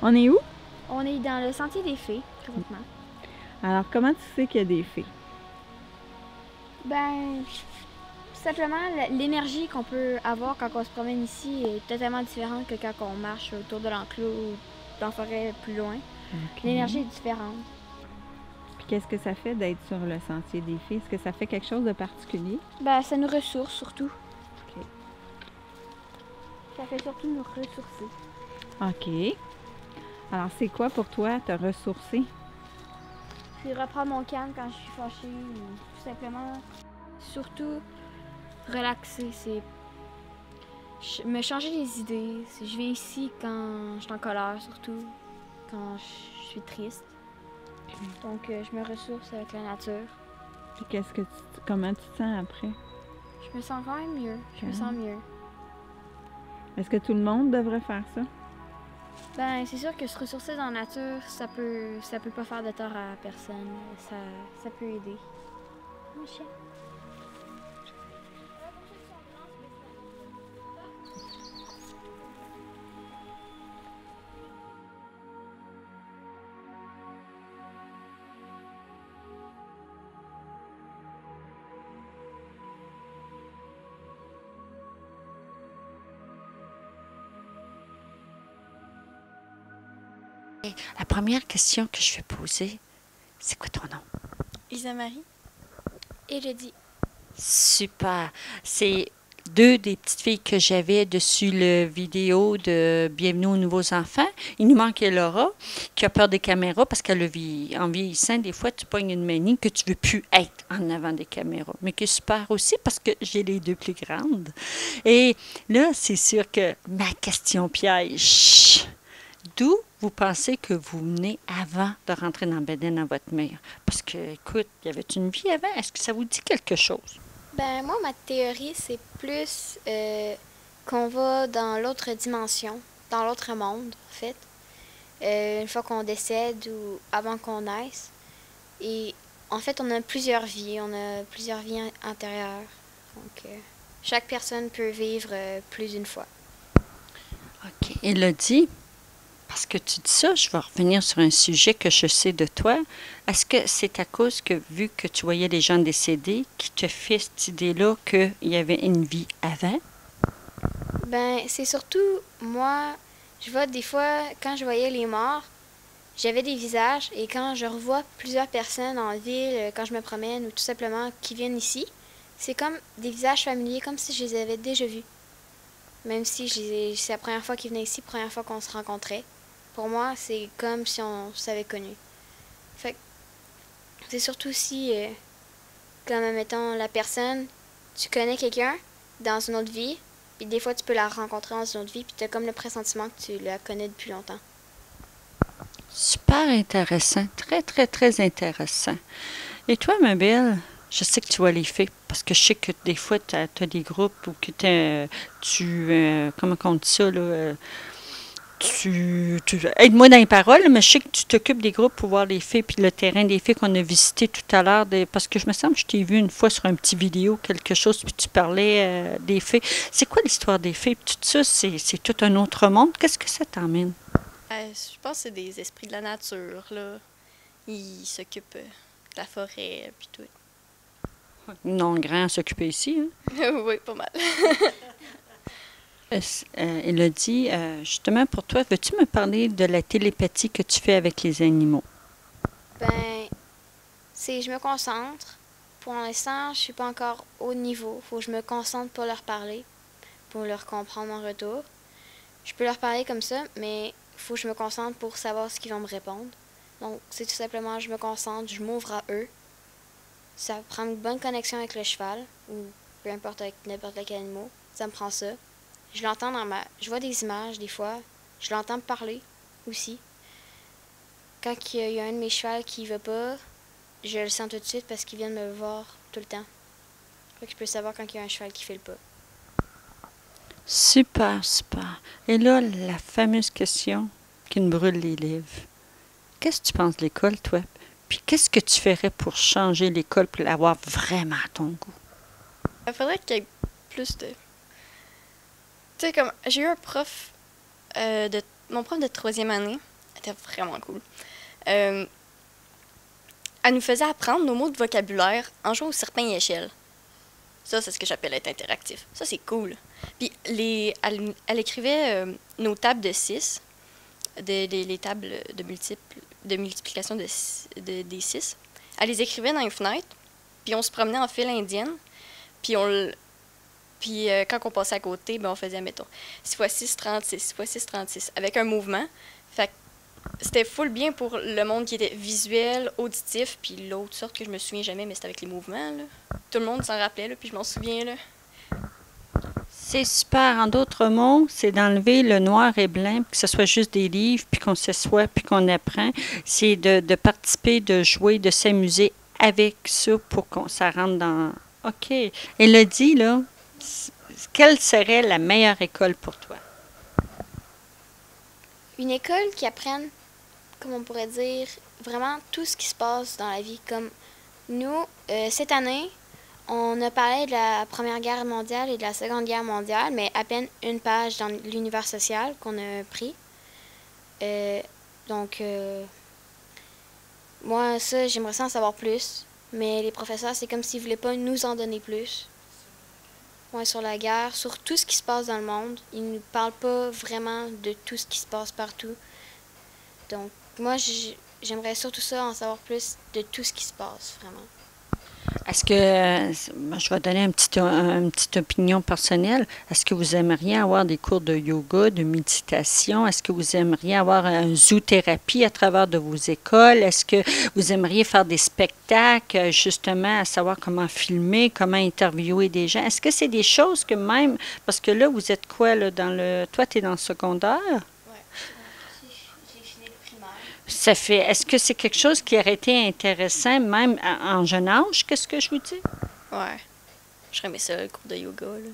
On est où? On est dans le Sentier des Fées, présentement. Alors, comment tu sais qu'il y a des fées? Ben, tout simplement, l'énergie qu'on peut avoir quand on se promène ici est totalement différente que quand on marche autour de l'enclos ou dans la forêt plus loin. Ok. L'énergie est différente. Puis qu'est-ce que ça fait d'être sur le sentier des fées? Est-ce que ça fait quelque chose de particulier? Ben, ça nous ressource surtout. Ok. Ça fait surtout nous ressourcer. OK. Alors, c'est quoi pour toi te ressourcer? Puis reprendre mon calme quand je suis fâchée ou tout simplement, surtout relaxer, c'est me changer les idées. Je viens ici quand je suis en colère, surtout quand je suis triste. Donc, je me ressource avec la nature. Puis comment tu te sens après? Je me sens quand même mieux. Je me sens mieux. Est-ce que tout le monde devrait faire ça? Ben, c'est sûr que se ressourcer dans la nature, ça peut pas faire de tort à personne. Ça peut aider. Mon chien. La première question que je vais poser, c'est quoi ton nom? Isa-Marie. Et je dis, Super. C'est deux des petites filles que j'avais dessus le vidéo de Bienvenue aux nouveaux enfants. Il nous manquait Laura, qui a peur des caméras parce qu'elle en vieillissant, des fois, tu pognes une manie que tu veux plus être en avant des caméras. Mais qui est super aussi parce que j'ai les deux plus grandes. Et là, c'est sûr que ma question piège. D'où vous pensez que vous venez avant de rentrer dans Bédène dans votre mère? Parce que, écoute, y avait une vie avant? Est-ce que ça vous dit quelque chose? ben moi, ma théorie, c'est plus qu'on va dans l'autre dimension, dans l'autre monde, en fait. Une fois qu'on décède ou avant qu'on naisse. Et en fait, on a plusieurs vies. On a plusieurs vies antérieures. Donc, chaque personne peut vivre plus d'une fois. OK. Elodie, parce que tu dis ça, je vais revenir sur un sujet que je sais de toi. Est-ce que c'est à cause que, vu que tu voyais les gens décédés, qui te fait cette idée-là qu'il y avait une vie avant? Ben, c'est surtout, moi, je vois des fois, quand je voyais les morts, j'avais des visages, et quand je revois plusieurs personnes en ville, quand je me promène, ou tout simplement qui viennent ici, c'est comme des visages familiers, comme si je les avais déjà vus. Même si c'est la première fois qu'ils venaient ici, la première fois qu'on se rencontrait. Pour moi, c'est comme si on s'avait connu. Fait que c'est surtout si, comme, mettons, la personne, tu connais quelqu'un dans une autre vie, puis des fois, tu peux la rencontrer dans une autre vie, puis tu as comme le pressentiment que tu la connais depuis longtemps. Super intéressant. Très, très, très intéressant. Et toi, ma belle, je sais que tu vois les filles, parce que je sais que des fois, tu as des groupes où que comment on dit ça, là? Aide-moi dans les paroles, mais je sais que tu t'occupes des groupes pour voir les filles, puis le terrain des filles qu'on a visité tout à l'heure, parce que je me semble que je t'ai vu une fois sur un petit vidéo, quelque chose, puis tu parlais des filles. C'est quoi l'histoire des filles? Tout ça, c'est tout un autre monde. Qu'est-ce que ça t'emmène? Je pense que c'est des esprits de la nature, là. Ils s'occupent de la forêt, puis tout. Non, grand à s'occuper ici, hein? Oui, pas mal. Élodie, justement pour toi, veux-tu me parler de la télépathie que tu fais avec les animaux? Ben, je me concentre. Pour l'instant, je suis pas encore au niveau. Faut que je me concentre pour leur parler, pour leur comprendre en retour. Je peux leur parler comme ça, mais faut que je me concentre pour savoir ce qu'ils vont me répondre. Donc, c'est tout simplement, je me concentre, je m'ouvre à eux. Ça prend une bonne connexion avec le cheval, ou peu importe avec n'importe quel animal. Ça me prend ça. Je l'entends je vois des images des fois. Je l'entends parler aussi. Quand il y a un de mes chevals qui va pas, je le sens tout de suite parce qu'il vient de me voir tout le temps. Fait que je peux savoir quand il y a un cheval qui fait le pas. Super, super. Et là, la fameuse question qui me brûle les lèvres. Qu'est-ce que tu penses de l'école, toi? Puis qu'est-ce que tu ferais pour changer l'école pour l'avoir vraiment à ton goût? Il faudrait qu'il y ait plus de... Tu sais, comme, j'ai eu un prof, mon prof de troisième année, Elle était vraiment cool. Elle nous faisait apprendre nos mots de vocabulaire en jouant au serpent et échelle. Ça, c'est ce que j'appelle être interactif. Ça, c'est cool. Puis, elle écrivait nos tables de 6, les tables de multiplication des 6. Elle les écrivait dans les fenêtres, puis on se promenait en file indienne, puis quand on passait à côté, ben on faisait, mettons, 6 x 6, 36, 6 x 6, 36, avec un mouvement. Fait que c'était full bien pour le monde qui était visuel, auditif, puis l'autre sorte que je me souviens jamais, mais c'était avec les mouvements, là. Tout le monde s'en rappelait, là, puis je m'en souviens, là. C'est super. En d'autres mots, c'est d'enlever le noir et blanc, que ce soit juste des livres, puis qu'on s'assoit, puis qu'on apprend. C'est de participer, de jouer, de s'amuser avec ça pour qu'on ça rentre dans... OK. Élodie, là, quelle serait la meilleure école pour toi? Une école qui apprenne, comme on pourrait dire, vraiment tout ce qui se passe dans la vie. Comme nous, cette année, on a parlé de la Première Guerre mondiale et de la Seconde Guerre mondiale, mais à peine une page dans l'univers social qu'on a pris. Donc, moi, ça, j'aimerais ça en savoir plus. Mais les professeurs, c'est comme s'ils ne voulaient pas nous en donner plus. Ouais, sur la guerre, sur tout ce qui se passe dans le monde. Ils ne nous parlent pas vraiment de tout ce qui se passe partout. Donc, moi, j'aimerais surtout ça, en savoir plus de tout ce qui se passe, vraiment. Est-ce que, je vais donner une petite opinion personnelle, est-ce que vous aimeriez avoir des cours de yoga, de méditation? Est-ce que vous aimeriez avoir une zoothérapie à travers de vos écoles? Est-ce que vous aimeriez faire des spectacles, justement, à savoir comment filmer, comment interviewer des gens? Est-ce que c'est des choses que même, parce que là, vous êtes quoi, là, toi, tu es dans le secondaire? Ça fait, est-ce que c'est quelque chose qui aurait été intéressant, même en jeune âge, qu'est-ce que je vous dis? Ouais. Je remets ça, le cours de yoga, là.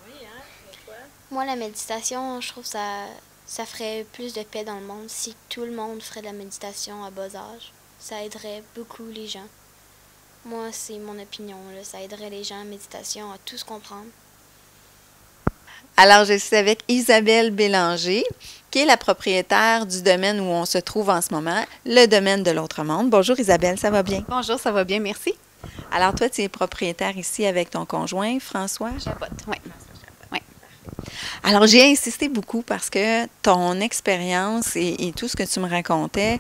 Oui, hein, pourquoi? Moi, la méditation, je trouve que ça ferait plus de paix dans le monde si tout le monde ferait de la méditation à bas âge. Ça aiderait beaucoup les gens. Moi, c'est mon opinion, là. Ça aiderait les gens en méditation à tout se comprendre. Alors, je suis avec Isabelle Bélanger, qui est la propriétaire du domaine où on se trouve en ce moment, le domaine de l'autre monde. Bonjour Isabelle, ça va bien? Bonjour, ça va bien, merci. Alors, toi, tu es propriétaire ici avec ton conjoint, François? Jabotte, oui. Alors, j'ai insisté beaucoup parce que ton expérience et tout ce que tu me racontais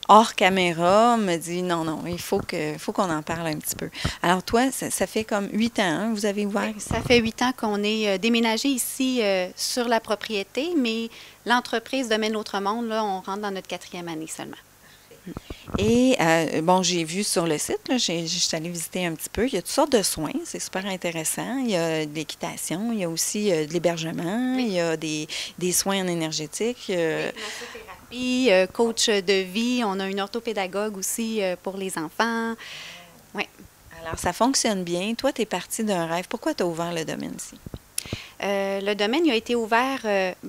hors caméra me dit non, il faut qu'on en parle un petit peu. Alors, toi, ça fait comme 8 ans, hein, vous avez ouvert ici? Ça fait 8 ans qu'on est déménagé ici sur la propriété, mais l'entreprise Domaine L'Autre Monde, là, on rentre dans notre 4e année seulement. Et, bon, j'ai vu sur le site, là, je suis allée visiter un petit peu, il y a toutes sortes de soins, c'est super intéressant. Il y a de l'équitation, il y a aussi de l'hébergement, il y a des soins en énergétique. Massothérapie, coach de vie, on a une orthopédagogue aussi pour les enfants. Oui. Alors, ça fonctionne bien. Toi, tu es partie d'un rêve. Pourquoi tu as ouvert le domaine ici? Le domaine il a été ouvert,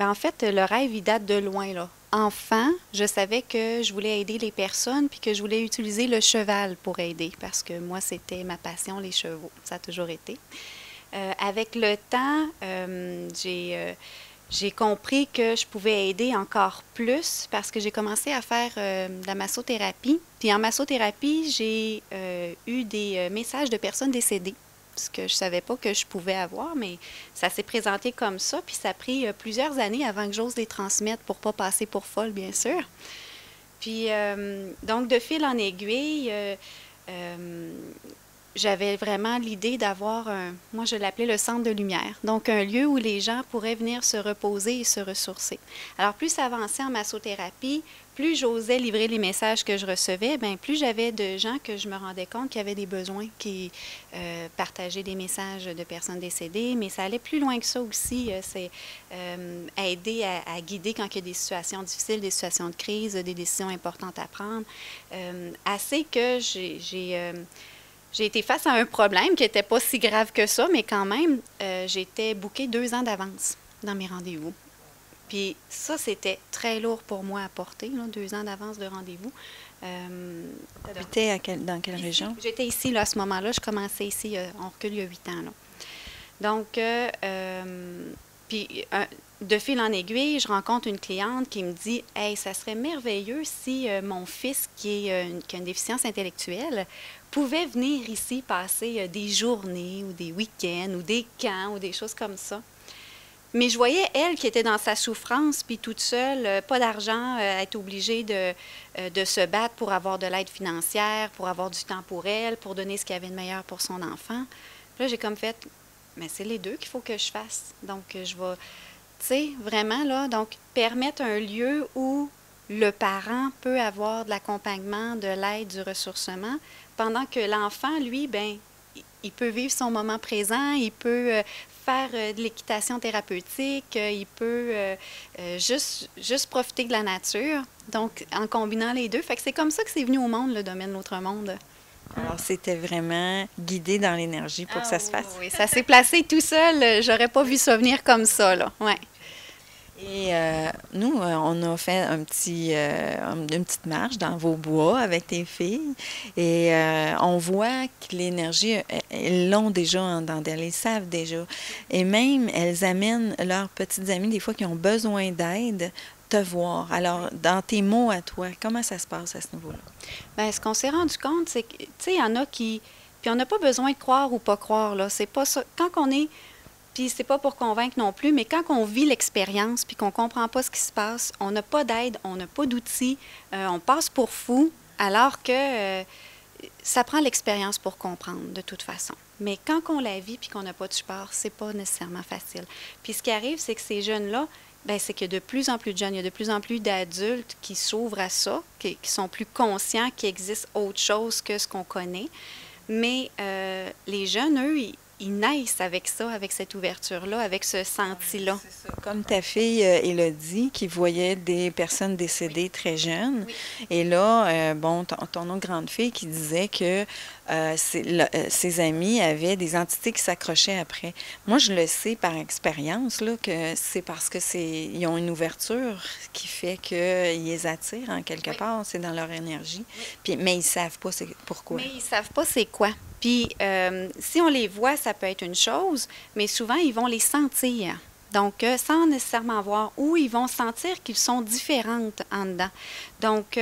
en fait, le rêve, il date de loin, là. Enfant, je savais que je voulais aider les personnes puis que je voulais utiliser le cheval pour aider parce que moi, c'était ma passion, les chevaux. Ça a toujours été. Avec le temps, j'ai compris que je pouvais aider encore plus parce que j'ai commencé à faire de la massothérapie. Puis en massothérapie, j'ai eu des messages de personnes décédées. Ce que je ne savais pas que je pouvais avoir, mais ça s'est présenté comme ça. Puis ça a pris plusieurs années avant que j'ose les transmettre pour ne pas passer pour folle, bien sûr. Puis, donc, de fil en aiguille, j'avais vraiment l'idée d'avoir moi je l'appelais le centre de lumière, donc un lieu où les gens pourraient venir se reposer et se ressourcer. Alors, plus ça avançait en massothérapie, plus j'osais livrer les messages que je recevais, bien, plus j'avais de gens que je me rendais compte qui avaient des besoins, qui partageaient des messages de personnes décédées, mais ça allait plus loin que ça aussi. C'est aider à guider quand il y a des situations difficiles, des situations de crise, des décisions importantes à prendre. Assez que j'ai été face à un problème qui n'était pas si grave que ça, mais quand même, j'étais bookée 2 ans d'avance dans mes rendez-vous. Puis ça, c'était très lourd pour moi à porter, là, 2 ans d'avance de rendez-vous. Tu habitais dans quelle région? J'étais ici là, à ce moment-là. Je commençais ici, on recule il y a 8 ans. Là. Donc, Puis, de fil en aiguille, je rencontre une cliente qui me dit « Hey, ça serait merveilleux si mon fils, qui a une déficience intellectuelle, pouvait venir ici passer des journées ou des week-ends ou des camps ou des choses comme ça. » Mais je voyais, elle, qui était dans sa souffrance, puis toute seule, pas d'argent, être obligée de se battre pour avoir de l'aide financière, pour avoir du temps pour elle, pour donner ce qu'il y avait de meilleur pour son enfant. Puis là, j'ai comme fait, mais c'est les deux qu'il faut que je fasse. Donc, je vais, tu sais, vraiment, là, donc, permettre un lieu où le parent peut avoir de l'accompagnement, de l'aide, du ressourcement, pendant que l'enfant, lui, ben il peut vivre son moment présent, il peut faire de l'équitation thérapeutique, il peut juste profiter de la nature. Donc, en combinant les deux. Fait que c'est comme ça que c'est venu au monde, le domaine L'Autre Monde. Alors, c'était vraiment guidé dans l'énergie pour que ça se fasse. Oui, ça s'est placé tout seul. J'aurais pas vu ça venir comme ça, là. Ouais. Et nous, on a fait une petite marche dans vos bois avec tes filles et on voit que l'énergie, elles l'ont déjà dans elles, elles savent déjà. Et même, elles amènent leurs petites amies, des fois, qui ont besoin d'aide, te voir. Alors, dans tes mots à toi, comment ça se passe à ce niveau-là? Bien, ce qu'on s'est rendu compte, c'est que, tu sais, il y en a qui... Puis on n'a pas besoin de croire ou pas croire, là. C'est pas ça. Quand on est... Puis c'est pas pour convaincre non plus, mais quand on vit l'expérience puis qu'on comprend pas ce qui se passe, on n'a pas d'aide, on n'a pas d'outils, on passe pour fou, alors que ça prend l'expérience pour comprendre, de toute façon. Mais quand on la vit puis qu'on n'a pas de support, c'est pas nécessairement facile. Puis ce qui arrive, c'est que ces jeunes-là, bien, c'est qu'il y a de plus en plus de jeunes, il y a de plus en plus d'adultes qui s'ouvrent à ça, qui sont plus conscients qu'il existe autre chose que ce qu'on connaît. Mais les jeunes, eux, ils naissent avec ça, avec cette ouverture-là, avec ce senti-là. C'est ça. Comme ta fille Élodie, qui voyait des personnes décédées très jeunes. Oui. Et là, bon, ton autre grande fille qui disait que ses amis avaient des entités qui s'accrochaient après. Moi, je le sais par expérience, là, que c'est parce que ils ont une ouverture qui fait qu'ils les attirent en quelque part. C'est dans leur énergie. Puis, mais ils ne savent pas pourquoi. Mais ils ne savent pas c'est quoi. Puis, si on les voit, ça peut être une chose, mais souvent, ils vont les sentir. Donc, sans nécessairement voir où, ils vont sentir qu'ils sont différentes en dedans. Donc,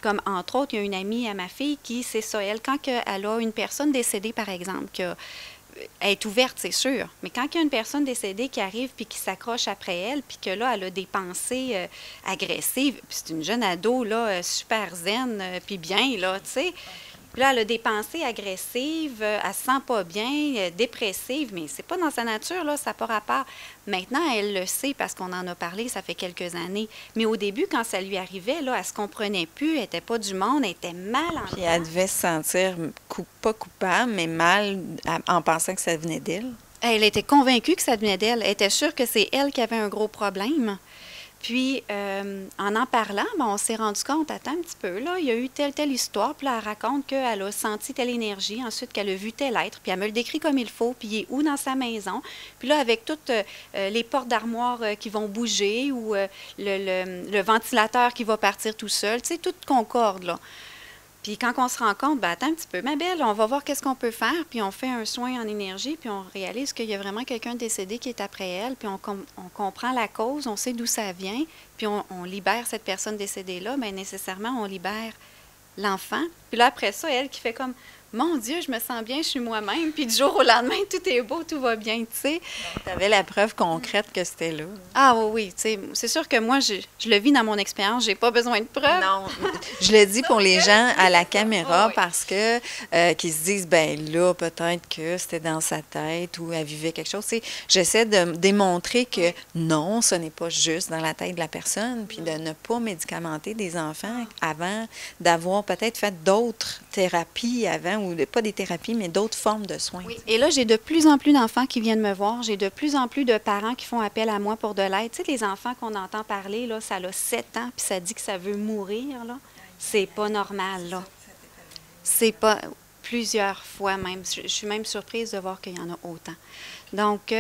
comme entre autres, il y a une amie à ma fille qui, c'est ça, elle, quand elle a une personne décédée, par exemple, elle est ouverte, c'est sûr, mais quand il y a une personne décédée qui arrive puis qui s'accroche après elle, puis que là, elle a des pensées agressives, puis c'est une jeune ado, là, super zen, puis bien, là, tu sais. Puis là, elle a des pensées agressives, elle se sent pas bien, dépressive, mais c'est pas dans sa nature, là, ça n'a pas rapport. Maintenant, elle le sait parce qu'on en a parlé, ça fait quelques années. Mais au début, quand ça lui arrivait, là, elle se comprenait plus, elle n'était pas du monde, elle était mal en Puis elle devait se sentir pas coupable, mais mal en pensant que ça venait d'elle. Elle était convaincue que ça venait d'elle. Elle était sûre que c'est elle qui avait un gros problème. Puis, en parlant, ben, on s'est rendu compte, attends un petit peu, là, il y a eu telle histoire, puis là, elle raconte qu'elle a senti telle énergie, ensuite qu'elle a vu tel être, puis elle me le décrit comme il faut, puis il est où dans sa maison. Puis là, avec toutes les portes d'armoire qui vont bouger ou le ventilateur qui va partir tout seul, tu sais, tout concorde, là. Puis quand on se rend compte, ben attends un petit peu, ma belle, on va voir qu'est-ce qu'on peut faire, puis on fait un soin en énergie, puis on réalise qu'il y a vraiment quelqu'un décédé qui est après elle, puis on comprend la cause, on sait d'où ça vient, puis on libère cette personne décédée-là, bien nécessairement, on libère l'enfant. Puis là, après ça, elle qui fait comme, mon Dieu, je me sens bien, je suis moi-même, puis du jour au lendemain, tout est beau, tout va bien, tu sais. Tu avais la preuve concrète que c'était là. Ah oui, tu sais, c'est sûr que moi, je le vis dans mon expérience, j'ai pas besoin de preuves. Non, je le dis pour les gens à la caméra parce que qu'ils se disent, ben là, peut-être que c'était dans sa tête ou elle vivait quelque chose. J'essaie de démontrer que non, ce n'est pas juste dans la tête de la personne, puis de ne pas médicamenter des enfants avant d'avoir peut-être fait d'autres thérapies avant, ou pas des thérapies, mais d'autres formes de soins. Oui. Et là, j'ai de plus en plus d'enfants qui viennent me voir. J'ai de plus en plus de parents qui font appel à moi pour de l'aide. Tu sais, les enfants qu'on entend parler, là, ça a 7 ans, puis ça dit que ça veut mourir, là. C'est pas normal, là. C'est pas... Plusieurs fois même. Je suis même surprise de voir qu'il y en a autant. Donc,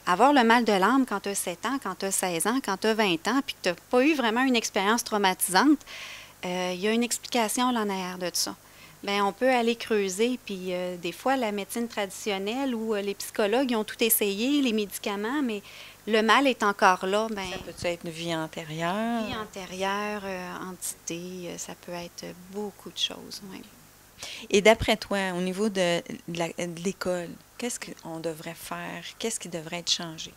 avoir le mal de l'âme quand tu as 7 ans, quand tu as 16 ans, quand tu as 20 ans, puis que tu n'as pas eu vraiment une expérience traumatisante, il y a une explication là en arrière de ça. bien, on peut aller creuser. Puis des fois, la médecine traditionnelle ou les psychologues, ils ont tout essayé, les médicaments, mais le mal est encore là. Bien, Ça peut être une vie antérieure? vie antérieure, entité, ça peut être beaucoup de choses, oui. Et d'après toi, au niveau de l'école, qu'est-ce qu'on devrait faire? Qu'est-ce qui devrait être changé?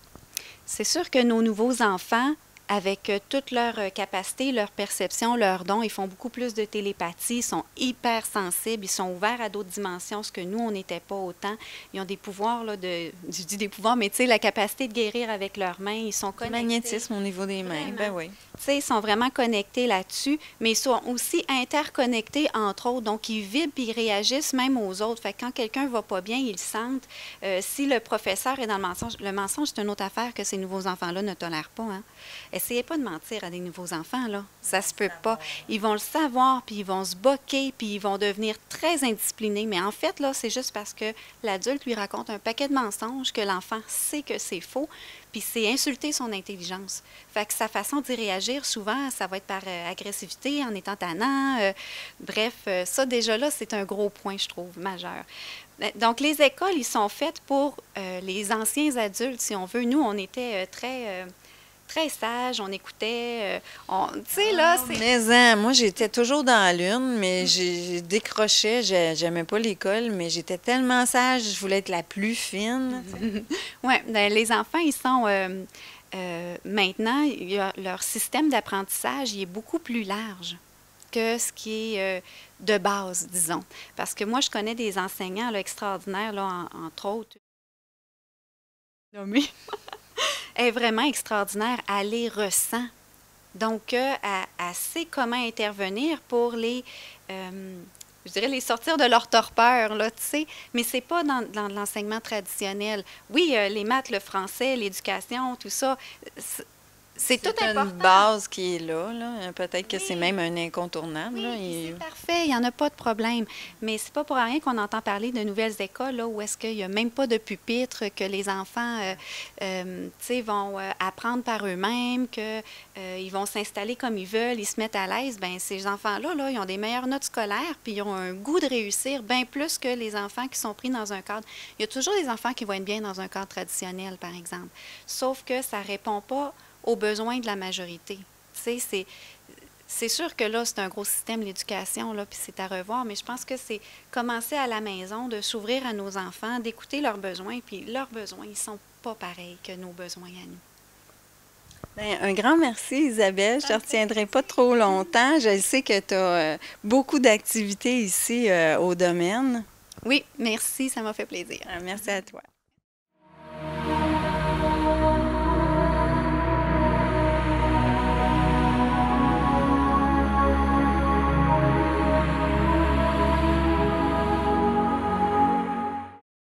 C'est sûr que nos nouveaux enfants, avec toutes leurs capacités, leurs perceptions, leurs dons, ils font beaucoup plus de télépathie, ils sont hyper sensibles, ils sont ouverts à d'autres dimensions, ce que nous, on n'était pas autant. Ils ont des pouvoirs, là, je dis des pouvoirs, mais tu sais, la capacité de guérir avec leurs mains, ils sont connectés. Le magnétisme au niveau des mains, Vraiment. ben oui. Tu sais, ils sont vraiment connectés là-dessus, mais ils sont aussi interconnectés entre autres. Donc, ils vibrent et ils réagissent même aux autres. Fait que quand quelqu'un va pas bien, ils le sentent. Si le professeur est dans le mensonge, c'est une autre affaire que ces nouveaux enfants-là ne tolèrent pas. Hein. Essayez pas de mentir à des nouveaux enfants, là. Ça se peut pas. Ils vont le savoir, puis ils vont se boquer, puis ils vont devenir très indisciplinés. Mais en fait, là, c'est juste parce que l'adulte lui raconte un paquet de mensonges que l'enfant sait que c'est faux, puis c'est insulter son intelligence. Fait que sa façon d'y réagir, souvent, ça va être par agressivité, en étant tannant. Bref, ça, déjà là, c'est un gros point, je trouve, majeur. Donc, les écoles, ils sont faites pour les anciens adultes, si on veut. Nous, on était très sages, on écoutait. Tu sais, là, c'est... Mais moi, j'étais toujours dans la lune, mais j'ai décroché. J'aimais pas l'école, mais j'étais tellement sage, je voulais être la plus fine. Oui, les enfants, ils sont... maintenant, leur système d'apprentissage, il est beaucoup plus large que ce qui est de base, disons. Parce que moi, je connais des enseignants là, extraordinaires, là, entre autres. Nommé. Elle est vraiment extraordinaire. Elle les ressent. Donc, elle sait comment intervenir pour les... je dirais les sortir de leur torpeur, là, tu sais, mais c'est pas dans l'enseignement traditionnel. Oui, les maths, le français, l'éducation, tout ça, c'est tout important. C'est une base qui est là. Peut-être que c'est même un incontournable. Oui, là, c'est parfait, il n'y en a pas de problème. Mais c'est pas pour rien qu'on entend parler de nouvelles écoles là, où est-ce qu'il n'y a même pas de pupitre, que les enfants vont apprendre par eux-mêmes, qu'ils vont s'installer comme ils veulent, ils se mettent à l'aise. Bien, ces enfants-là, là, ils ont des meilleures notes scolaires, puis ils ont un goût de réussir bien plus que les enfants qui sont pris dans un cadre. Il y a toujours des enfants qui vont être bien dans un cadre traditionnel, par exemple. Sauf que ça ne répond pas aux besoins de la majorité. Tu sais, c'est sûr que là, c'est un gros système, l'éducation, là, puis c'est à revoir, mais je pense que c'est commencer à la maison, de s'ouvrir à nos enfants, d'écouter leurs besoins, puis leurs besoins, ils ne sont pas pareils que nos besoins à nous. Bien, un grand merci, Isabelle. Je ne te retiendrai pas trop longtemps. Je sais que tu as beaucoup d'activités ici au domaine. Oui, merci, ça m'a fait plaisir. Merci à toi.